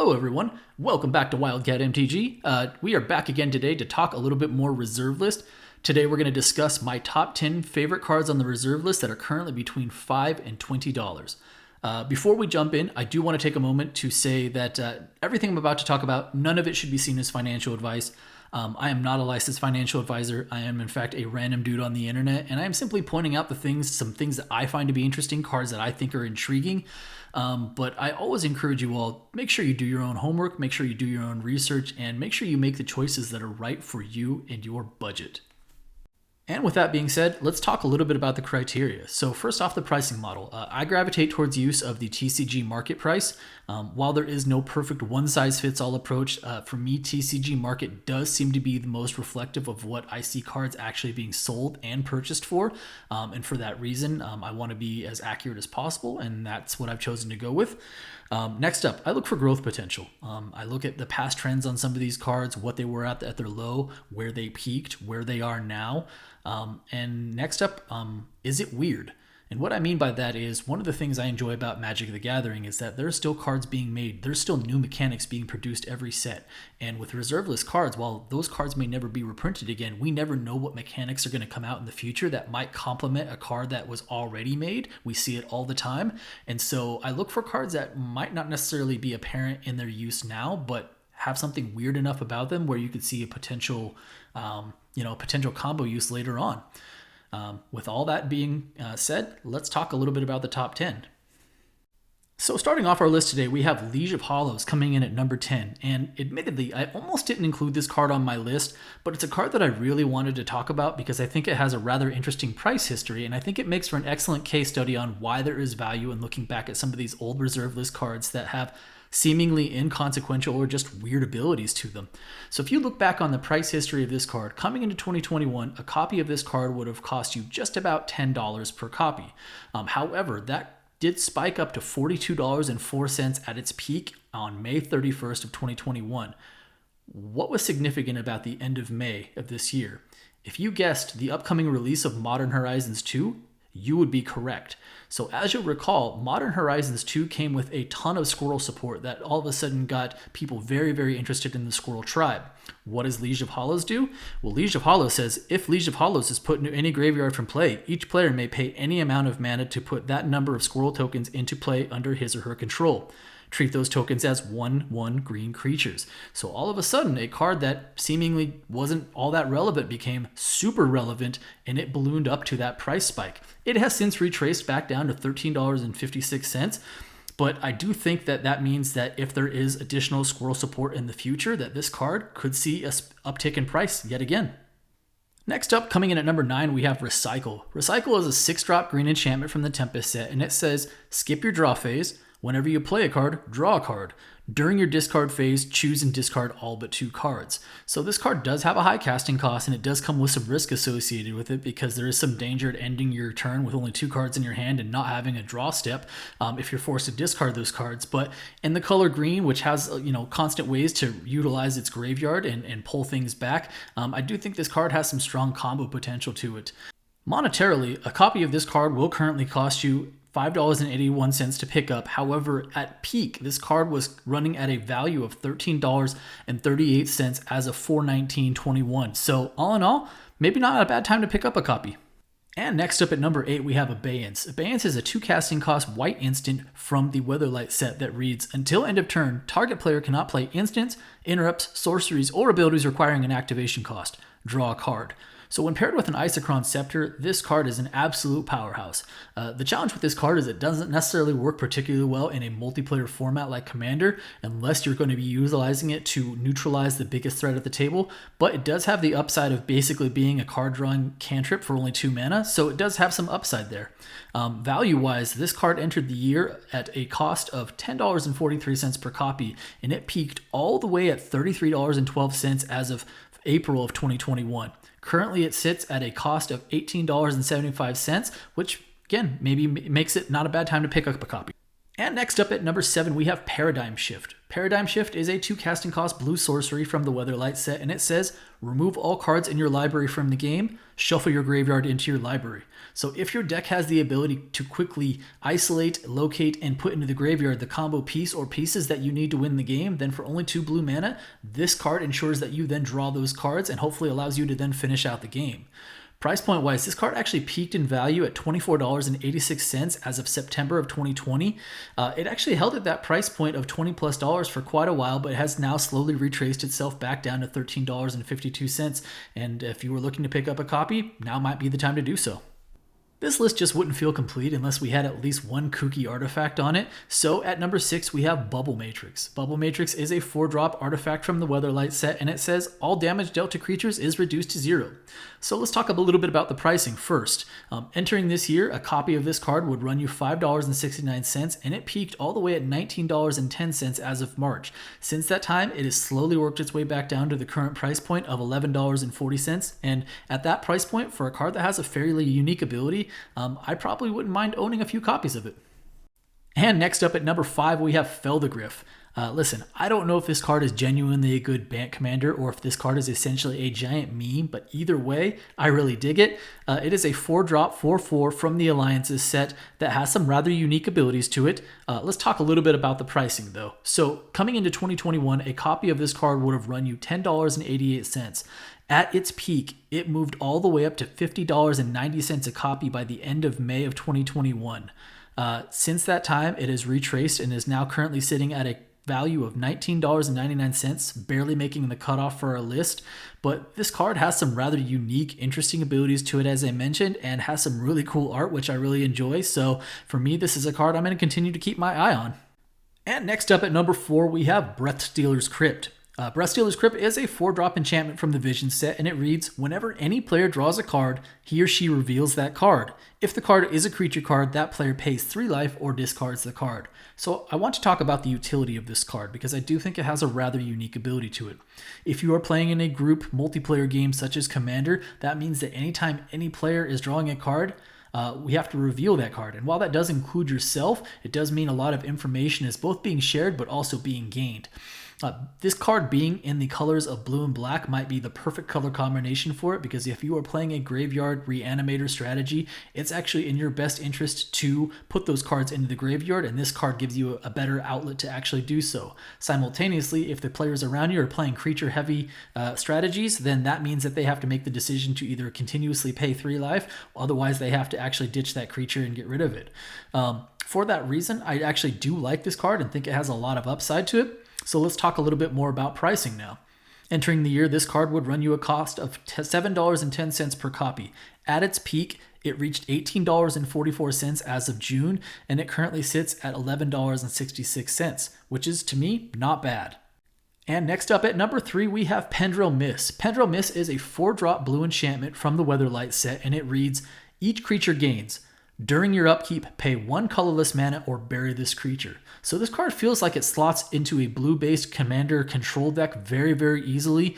Hello everyone, welcome back to Wildcat MTG. We are back again today to talk a little bit more reserve list. Today we're going to discuss my top 10 favorite cards on the reserve list that are currently between $5 and $20. Before we jump in, I do want to take a moment to say that everything I'm about to talk about, none of it should be seen as financial advice. I am not a licensed financial advisor. I am in fact a random dude on the internet, and I am simply pointing out some things that I find to be interesting, cards that I think are intriguing. But I always encourage you all, make sure you do your own homework, make sure you do your own research, and make sure you make the choices that are right for you and your budget. And with that being said, let's talk a little bit about the criteria. So first off, the pricing model. I gravitate towards use of the TCG market price. While there is no perfect one-size-fits-all approach, for me, TCG market does seem to be the most reflective of what I see cards actually being sold and purchased for. And for that reason, I want to be as accurate as possible, and that's what I've chosen to go with. Next up, I look for growth potential. I look at the past trends on some of these cards, what they were at their low, where they peaked, where they are now. And next up, is it weird? And what I mean by that is one of the things I enjoy about Magic the Gathering is that there are still cards being made. There's still new mechanics being produced every set. And with reserve list cards, while those cards may never be reprinted again, we never know what mechanics are going to come out in the future that might complement a card that was already made. We see it all the time. And so I look for cards that might not necessarily be apparent in their use now, but have something weird enough about them where you could see a potential combo use later on. With all that being said, let's talk a little bit about the top 10. So starting off our list today, we have Liege of Hollows coming in at number 10. And admittedly, I almost didn't include this card on my list, but it's a card that I really wanted to talk about because I think it has a rather interesting price history, and I think it makes for an excellent case study on why there is value in looking back at some of these old reserve list cards that have seemingly inconsequential or just weird abilities to them. So if you look back on the price history of this card, coming into 2021, a copy of this card would have cost you just about $10 per copy. However, that did spike up to $42.04 at its peak on May 31st of 2021. What was significant about the end of May of this year? If you guessed the upcoming release of Modern Horizons 2, you would be correct. So as you'll recall, Modern Horizons 2 came with a ton of squirrel support that all of a sudden got people very, very interested in the squirrel tribe. What does Liege of Hollows do? Well, Liege of Hollows says, if Liege of Hollows is put into any graveyard from play, each player may pay any amount of mana to put that number of squirrel tokens into play under his or her control. Treat those tokens as 1/1 green creatures. So all of a sudden, a card that seemingly wasn't all that relevant became super relevant, and it ballooned up to that price spike. It has since retraced back down to $13.56, but I do think that means that if there is additional squirrel support in the future, that this card could see a uptick in price yet again. Next up, coming in at number 9, we have Recycle. Recycle is a 6-drop green enchantment from the Tempest set, and it says, skip your draw phase. Whenever you play a card, draw a card. During your discard phase, choose and discard all but 2 cards. So this card does have a high casting cost, and it does come with some risk associated with it because there is some danger at ending your turn with only 2 cards in your hand and not having a draw step if you're forced to discard those cards. But in the color green, which has constant ways to utilize its graveyard and pull things back, I do think this card has some strong combo potential to it. Monetarily, a copy of this card will currently cost you $5.81 to pick up. However, at peak, this card was running at a value of $13.38 as of 4/19/21. So all in all, maybe not a bad time to pick up a copy. And next up at number 8, we have Abeyance. Abeyance is a 2 casting cost white instant from the Weatherlight set that reads, until end of turn, target player cannot play instants, interrupts, sorceries, or abilities requiring an activation cost. Draw a card. So when paired with an Isochron Scepter, this card is an absolute powerhouse. The challenge with this card is it doesn't necessarily work particularly well in a multiplayer format like Commander, unless you're going to be utilizing it to neutralize the biggest threat at the table, but it does have the upside of basically being a card drawing cantrip for only 2 mana, so it does have some upside there. Value-wise, this card entered the year at a cost of $10.43 per copy, and it peaked all the way at $33.12 as of April of 2021. Currently, it sits at a cost of $18.75, which, again, maybe makes it not a bad time to pick up a copy. And next up at number 7, we have Paradigm Shift. Paradigm Shift is a 2 casting cost blue sorcery from the Weatherlight set, and it says, remove all cards in your library from the game, shuffle your graveyard into your library. So if your deck has the ability to quickly isolate, locate, and put into the graveyard the combo piece or pieces that you need to win the game, then for only 2 blue mana, this card ensures that you then draw those cards and hopefully allows you to then finish out the game. Price point wise, this card actually peaked in value at $24.86 as of September of 2020. It actually held at that price point of $20+ for quite a while, but it has now slowly retraced itself back down to $13.52. And if you were looking to pick up a copy, now might be the time to do so. This list just wouldn't feel complete unless we had at least one kooky artifact on it. So at number 6, we have Bubble Matrix. Bubble Matrix is a 4-drop artifact from the Weatherlight set, and it says all damage dealt to creatures is reduced to 0. So let's talk a little bit about the pricing first. Entering this year, a copy of this card would run you $5.69, and it peaked all the way at $19.10 as of March. Since that time, it has slowly worked its way back down to the current price point of $11.40, and at that price point, for a card that has a fairly unique ability, I probably wouldn't mind owning a few copies of it. And next up at number 5, we have Feldegriff. Listen, I don't know if this card is genuinely a good Bant commander or if this card is essentially a giant meme, but either way, I really dig it. It is a 4-drop 4/4 from the Alliances set that has some rather unique abilities to it. Let's talk a little bit about the pricing though. So coming into 2021, a copy of this card would have run you $10.88. At its peak, it moved all the way up to $50.90 a copy by the end of May of 2021. Since that time, it has retraced and is now currently sitting at a value of $19.99, barely making the cutoff for our list. But this card has some rather unique, interesting abilities to it, as I mentioned, and has some really cool art, which I really enjoy. So for me, this is a card I'm going to continue to keep my eye on. And next up at number 4, we have Breathstealer's Crypt. Breathstealer's Crypt is a 4-drop enchantment from the Vision set, and it reads, whenever any player draws a card, he or she reveals that card. If the card is a creature card, that player pays 3 life or discards the card. So I want to talk about the utility of this card because I do think it has a rather unique ability to it. If you are playing in a group multiplayer game such as Commander, that means that anytime any player is drawing a card, we have to reveal that card. And while that does include yourself, it does mean a lot of information is both being shared but also being gained. This card being in the colors of blue and black might be the perfect color combination for it, because if you are playing a graveyard reanimator strategy, it's actually in your best interest to put those cards into the graveyard, and this card gives you a better outlet to actually do so. Simultaneously, if the players around you are playing creature heavy strategies, then that means that they have to make the decision to either continuously pay 3 life, otherwise they have to actually ditch that creature and get rid of it. For that reason, I actually do like this card and think it has a lot of upside to it. So let's talk a little bit more about pricing now. Entering the year, this card would run you a cost of $7.10 per copy. At its peak, it reached $18.44 as of June, and it currently sits at $11.66, which is, to me, not bad. And next up at number 3, we have Pendril Miss. Pendril Miss is a 4-drop blue enchantment from the Weatherlight set, and it reads, each creature gains. During your upkeep, pay 1 colorless mana or bury this creature. So this card feels like it slots into a blue-based commander control deck very, very easily.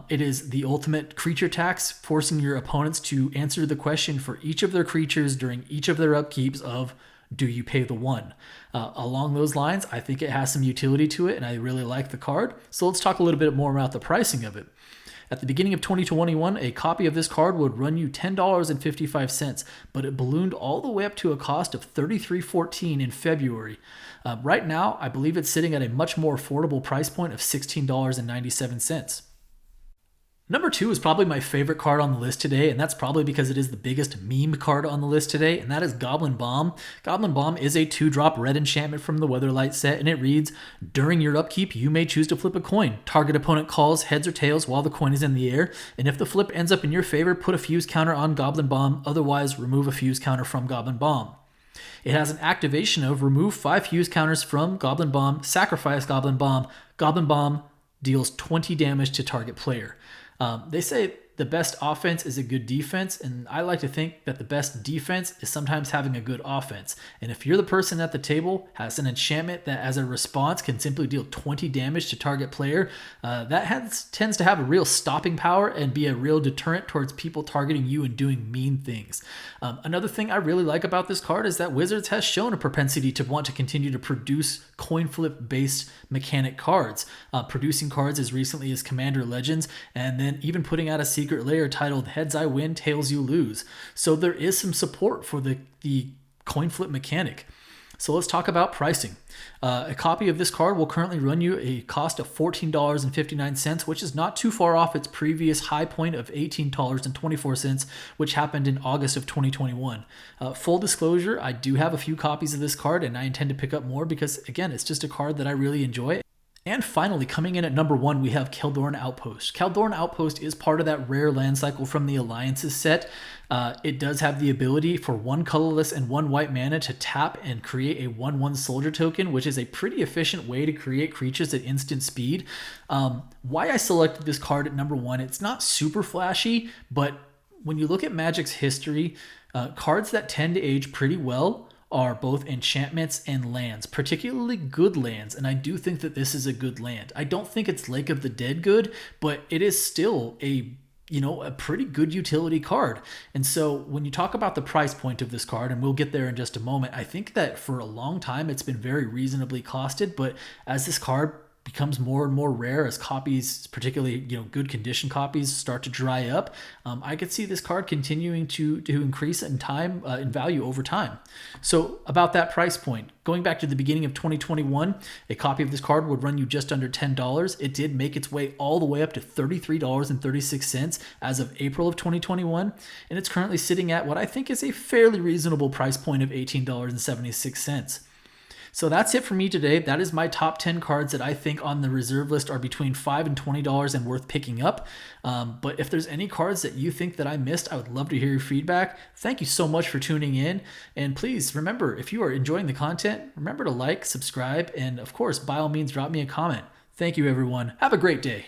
It is the ultimate creature tax, forcing your opponents to answer the question for each of their creatures during each of their upkeeps of, do you pay the 1? Along those lines, I think it has some utility to it, and I really like the card. So let's talk a little bit more about the pricing of it. At the beginning of 2021, a copy of this card would run you $10.55, but it ballooned all the way up to a cost of $33.14 in February. Right now, I believe it's sitting at a much more affordable price point of $16.97. Number 2 is probably my favorite card on the list today, and that's probably because it is the biggest meme card on the list today, and that is Goblin Bomb. Goblin Bomb is a 2-drop red enchantment from the Weatherlight set, and it reads, during your upkeep, you may choose to flip a coin. Target opponent calls heads or tails while the coin is in the air, and if the flip ends up in your favor, put a fuse counter on Goblin Bomb, otherwise remove a fuse counter from Goblin Bomb. It has an activation of remove 5 fuse counters from Goblin Bomb, sacrifice Goblin Bomb. Goblin Bomb deals 20 damage to target player. They say the best offense is a good defense, and I like to think that the best defense is sometimes having a good offense. And if you're the person at the table has an enchantment that as a response can simply deal 20 damage to target player, tends to have a real stopping power and be a real deterrent towards people targeting you and doing mean things. Another thing I really like about this card is that Wizards has shown a propensity to want to continue to produce coin flip based mechanic cards, producing cards as recently as Commander Legends, and then even putting out a secret layer titled Heads I Win, Tails You Lose. So there is some support for the coin flip mechanic. So let's talk about pricing. A copy of this card will currently run you a cost of $14.59, which is not too far off its previous high point of $18.24, which happened in August of 2021. Full disclosure, I do have a few copies of this card, and I intend to pick up more because, again, it's just a card that I really enjoy. And finally, coming in at number 1, we have Caldorn Outpost. Caldorn Outpost is part of that rare land cycle from the Alliances set. It does have the ability for 1 colorless and 1 white mana to tap and create a 1/1 soldier token, which is a pretty efficient way to create creatures at instant speed. Why I selected this card at number 1, it's not super flashy, but when you look at Magic's history, cards that tend to age pretty well are both enchantments and lands, particularly good lands, and I do think that this is a good land. I don't think it's Lake of the Dead good, but it is still a pretty good utility card. And so when you talk about the price point of this card, and we'll get there in just a moment, I think that for a long time it's been very reasonably costed, but as this card becomes more and more rare, as copies, particularly good condition copies, start to dry up, I could see this card continuing to increase in time, in value over time. So about that price point, going back to the beginning of 2021, a copy of this card would run you just under $10. It did make its way all the way up to $33.36 as of April of 2021, and it's currently sitting at what I think is a fairly reasonable price point of $18.76. So that's it for me today. That is my top 10 cards that I think on the reserve list are between $5 and $20 and worth picking up. But if there's any cards that you think that I missed, I would love to hear your feedback. Thank you so much for tuning in. And please remember, if you are enjoying the content, remember to like, subscribe, and of course, by all means, drop me a comment. Thank you, everyone. Have a great day.